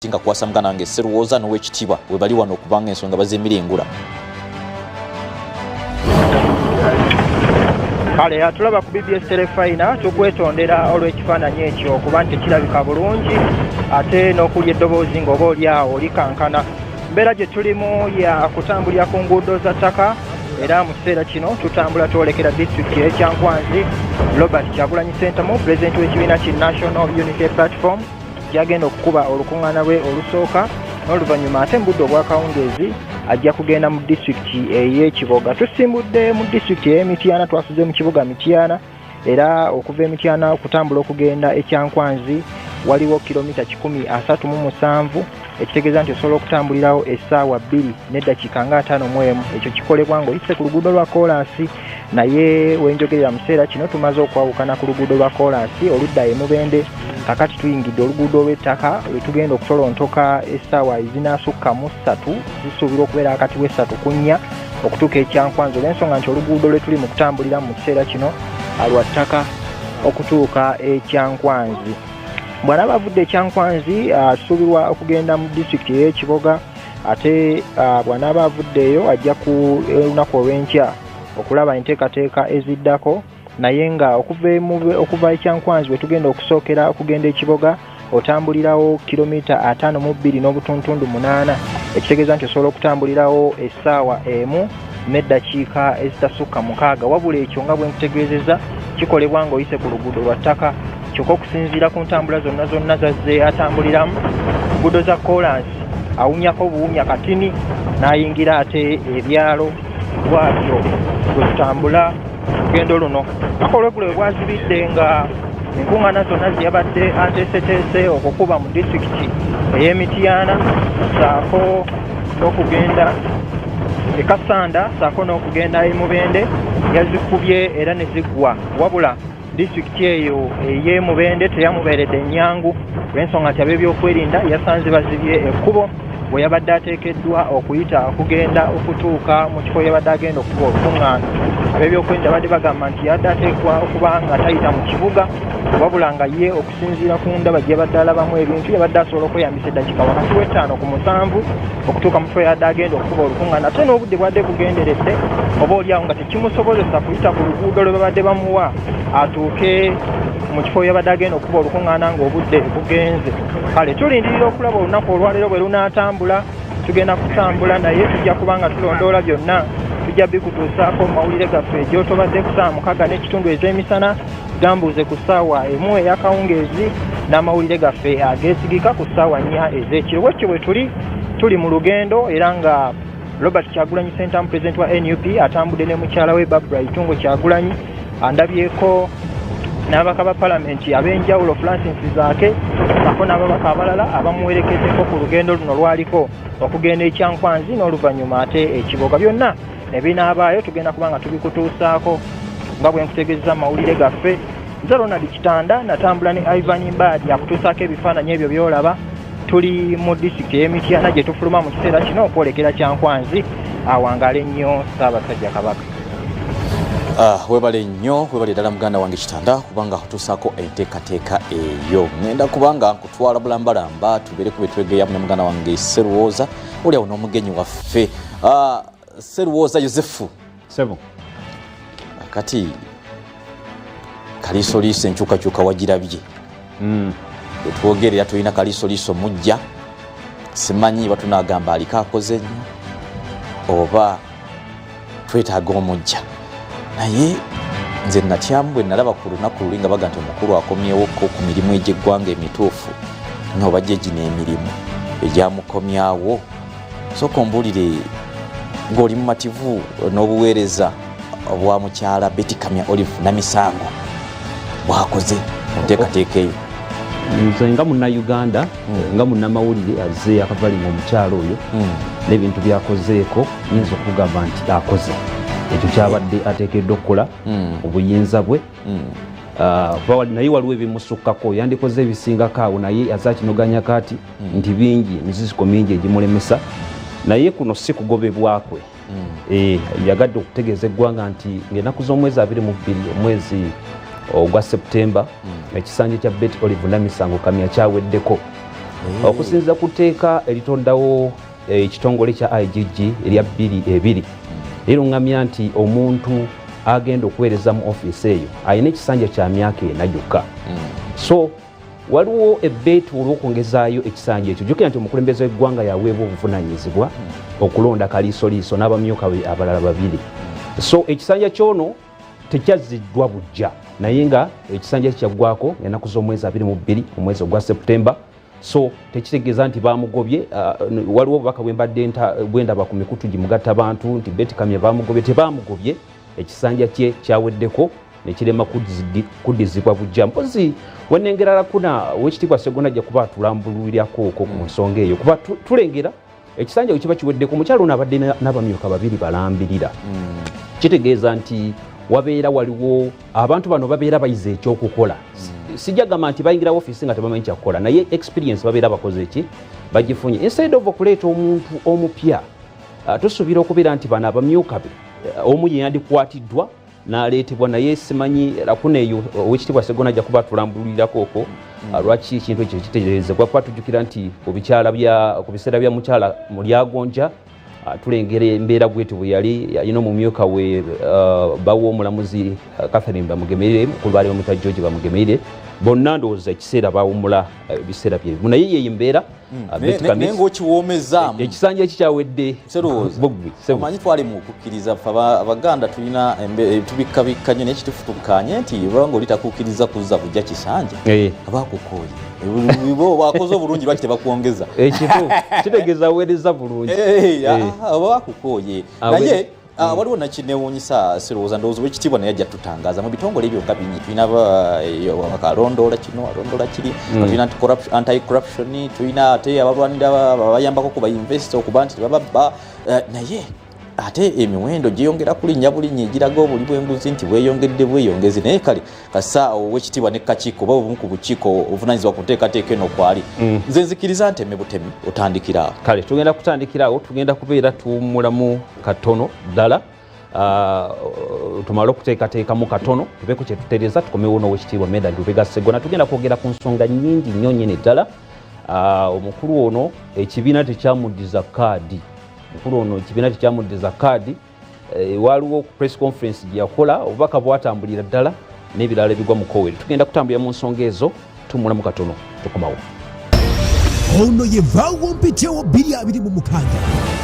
tinga kwasa mugana wange Sserwoza n'owekitiibwa we bali wano okubanga ensonga bazemiringula. Kale atulaba ku BBS Telefina tukwetondera olw'ekifaananyi ekyo okuba nti kirabika bulungi ate n'okulya eddoboozi ng'oba oliawo likankana. Mbeera gye tulimu ya kutambulira ku nguudo za ttaka era mu kiseera kino tutambula twolekera disitulikiti y'Ekyankwanzi. Robert Kyagulanyi Ssentamu pulezidenti w'ekibiina ki National Unity Platform yagenda okukuba olukuŋŋaana lwe olusooka n'oluvannyuma ate mu budde obwa kawungeezi ajja kugenda mu disitulikiti ey'Ekiboga. Tusimbudde mu disitulikiti ey'Emityana, twasuze mu kibuga Mityana era okuva Emityana okutambula okugenda Ekyankwanzi waliwo kilomita 137 ekitegeeza nti osobola okutambulirawo essaawa 2 n'eddakiika nga 51. Ekyo kikolebwa ng'oyise ku luguudo lwa koolaasi, naye wenjogerera mu kiseera kino tumaze okwawukana ku luguudo lwa koolaasi oludda e Mubende. Kakati tuyingidde oluguudo lw'ettaka lwe tugenda okutolontoka essaawa ezinaasukka mu 3 zisuubirwa okubeera akati w'e 3 ku 4 okutuuka Ekyankwanzi olw'ensonga nti oluguudo lwe tuli mu kutambulira mu kiseera kino lwa ttaka okutuuka Ekyankwanzi. Bw'anaaba avudde Ekyankwanzi asuubirwa okugenda mu disitulikiti ey'Ekiboga ate bw'anaaba avuddeeyo ajja ku lunaku olw'enkya okulaba enteekateeka eziddako, naye nga okuva Ekyankwanzi we tugenda okusookera okugenda Ekiboga otambulirawo kilomita 52.8 ekitegeeza nti osobola okutambulirawo essaawa 1 n'eddakiika ezitasukka 6. Wabula ekyo nga bwe nkutegeezezza kikolebwa ng'oyise ku luguudo lwa ttaka, kyokka okusinziira ku ntambula zonna zazze atambuliramu nguudo za koolaasi awunyako buwumya katini n'ayingira ate ebyalo bwatyo bwe tutambula lugendo luno. Akolweggulo bwe bwazibidde nga enkuŋŋaana zonna ziyabadde ateeseteese okukuba mu disitulikiti ey'Emityana saako n'okugenda e Kasanda saako n'okugenda e Mubende yazikubye era ne ziggwa, wabula disitulikiti eyo ey'e Mubende teyamubeeredde nnyangu olw'ensonga nti ab'ebyokwerinda yasanze bazibye ekkubo bwe yabadde ateekeddwa okuyita okugenda okutuuka mu kifo yabadde agenda okuba olukuŋŋaana. Ab'ebyokwerinda badde bagamba nti yadde ateekwa okuba nga tayita mu kibuga, wabula nga ye okusinziira ku ndaba gye yabadde alabamu ebintu yabadde asobola okweyambisa eddakiika wakati w'5 ku 7 okutuuka mu kifo yabadde agenda okuba olukuŋŋaana. Ate n'obudde bwadde bugenderedde oba oliawo nga tekimusobozesa kuyita ku luguudo lwe babadde bamuwa atuuke mu kifo yabadde agenda okuba olukuŋŋaana ng'obudde bugenze. Kale tulindirira okulaba olunaku olwaleero bwe lunaatambula. Tugenda kutambula naye tujja kubanga tulondoola byonna tujja bikutuusaako mu mawulire gaffe gy'otobadde ku ssaawa 6 n'ekitundu ez'emisana gambuuze ku ssaawa 1 ey'akawungeezi n'amawulire gaffe ageesigika ku ssaawa 4 ez'ekiro. Bwekyo bwe tuli mu lugendo era nga Robert Kyagulanyi Ssentamu pulezidenti wa NUP atambudde ne mukyala we Barbara Itungo Kyagulanyi, andabyeko n'ababaka ba palamenti ab'enjawulo Francis Zaake ako n'ababaka abalala abamuwerekeddeko ku lugendo luno lwaliko okugenda Ekyankwanzi n'oluvannyuma ate Ekiboga. Byonna ebinaabaayo tugenda kubanga tubikutuusaako nga bwe nkutegeeza amawulire gaffe. Nze Ronald Kitanda natambula ne Ivan Mbadi akutuusaako ebifaananyi ebyo by'olaba. Tuli mu disitulikiti ey'Emityana gye tufuluma mu kiseera kino okwolekera Kyankwanzi. Awangale nnyo Ssaabasajja Kabaka. Webale nnyo, webale ddala muganda wange Kitanda kubanga kutuusaako enteekateeka eyo. Ngenda kubanga nkutwala bulambalamba tubeere ku betwegeeyamu ne muganda wange Sserwoza oli awo n'omugenyi waffe Sserwoza Yosefu Sebo. Kati kaliisoliiso enkyukakyuka wagirabye. Twogera tulina kaliisoliiso mujja, simanyi batunagamba aliko akoze nnyo oba twetaaga omujja. Naye nze natyamu bwe nalaba ku lunaku luli nga baga nti omukulu akomyewo ku mirimu egy'eggwanga emituufu n'oba gye gino emirimu egyamukomyawo. Sooka ombuulire ng'oli mumativu n'obuweereza obwa mukyala Betty Kamya Olive Namisango bwakoze mu nteekateeka eyo. Nze nga munnayuganda nga munnamawulire azze akavalima omukyala oyo n'ebintu byakozeeko nyinza okugamba nti akoze ekyo kyabadde ateekeddwa okukola obuyinza bwe. Naye waliwo ebimusukkako yandikoze ebisingako awo naye azakinoganya kati nti bingi emiziziko mingi egimulemesa naye kuno si kugobebwakwe. Yagadde okutegeeza eggwanga nti ng'ennaku z'omwezi 22 omwezi ogwa September ekisanja kya Betty Olive Namisango Kamya kyaweddeko okusinza ku tteeka eritondawo ekitongole kya IGG erya 22 liruŋŋamya nti omuntu agenda okuweereza mu ofiisi eyo alina ekisanja kya myaka 4 gyokka. So waliwo ebbeetu olw'okwongezaayo ekisanja ekyo. Jjukira nti omukulembeze w'eggwanga yaweebwa obuvunaanyizibwa okulonda kaliisoliiso n'abamyuka be abalala 2. So ekisanja kyono tekyaziddwa bujja, naye nga ekisanja kyaggwako ennaku z'omwezi 22 omwezi ogwa Septemba. So tekitegeeza nti bamugobye. Waliwo obubaka bwendaba ku mikutu gimugatta bantu nti Betty Kamya bamugobye. Tebamugobye, ekisanja kye kyaweddeko nekirema kuddizibwa bujja. Mpozi wenengera Lakuna Oweekitiibwa Sseggona ajja kuba atulambululirirako okwo ku nsonga eyo, kuba tulengera ekisanja bwe kiba kiweddeko. Omukyalo ono abadde n'abamyuka 2 balambirira. Kitegeeza nti waliwo abantu bano babeera bayize ekyokukola. Sijja gamba nti bayingira ofiisi nga tebamanyi kyakukola, naye experience babeera bakoze ki, bagifunye. Instead of okuleeta omuntu omupya, tusuubira okubeera nti bano abamyuka be omu ye yandikwatiddwa n'aleetebwa, naye simanyi Lakuna eyo Oweekitiibwa Sseggona ajja kuba atulambululirako okwo lwaki ekintu ekyo kitegerezebwa. Kuba tujjukira nti ku biseera bya mukyala Mulyagonja tulengera embeera bwetyo bwe yalina omumyuka we bawa omulamuzi Catherine Bamugemeire, mukulu baali bamuta George Bamugemeire, bonna ndowooza ekiseera bawumula ebiseera byebimu, naye yeyo embeera naye ng'okiwoomezaamu ekisanja ekikyawedde. Omanyi twali mu kukkiriza Abaganda tulina tubikkabikka nnyo nekitufutukanye nti obanga oli takukkiriza kuzza bujja kisanja abakukooye bo bakoze obulungi lwaki tebakwongeza ekito kitegeeza aweereza bulungi abakukooye. Naye waliwo nakineewuunyisa sirowooza ndowooza Oweekitiibwa naye ajja tutangaaza mu bitongole ebyo nga bingi. Tulina akalondoola kino alondoola kiri, tulina anti-corruption, tulina ate abalwanira bayambako ku bainvesita okuba nti tebababba, naye ate emiwendo gyeyongera kulinnya bulinnya egiraga obuli bw'enguzi nti bweyongezi. Naye kale kasa Oweekitiibwa ne kakiiko oba obumu ku bukiiko obuvunanyizibwa ku nteekateeka eno kwali, nze nzikiriza nteme butemi otandikira awo. Kale tugenda kutandikira awo, tugenda kubeera tuwummulamu katono ddala, tumale okuteekateekamu katono tubeeko kye tutereeza tukomewo n'Oweekitiibwa Medard Lubega Sseggona. Tugenda kwogera ku nsonga nnyingi nnyo nnyini ddala. Omukulu ono ekibiina tekyamuddiza kaadi. Ekibiina tekyamuddiza kaadi. Waliwo press conference gye yakola, obubaka bwatambulira ddala n'ebirala ebigwa mu koweri. Tugenda kutambulira mu nsonga ezo, tuwummulamu katono tukomawo. Ono ye Vaawo Mpitewo 2026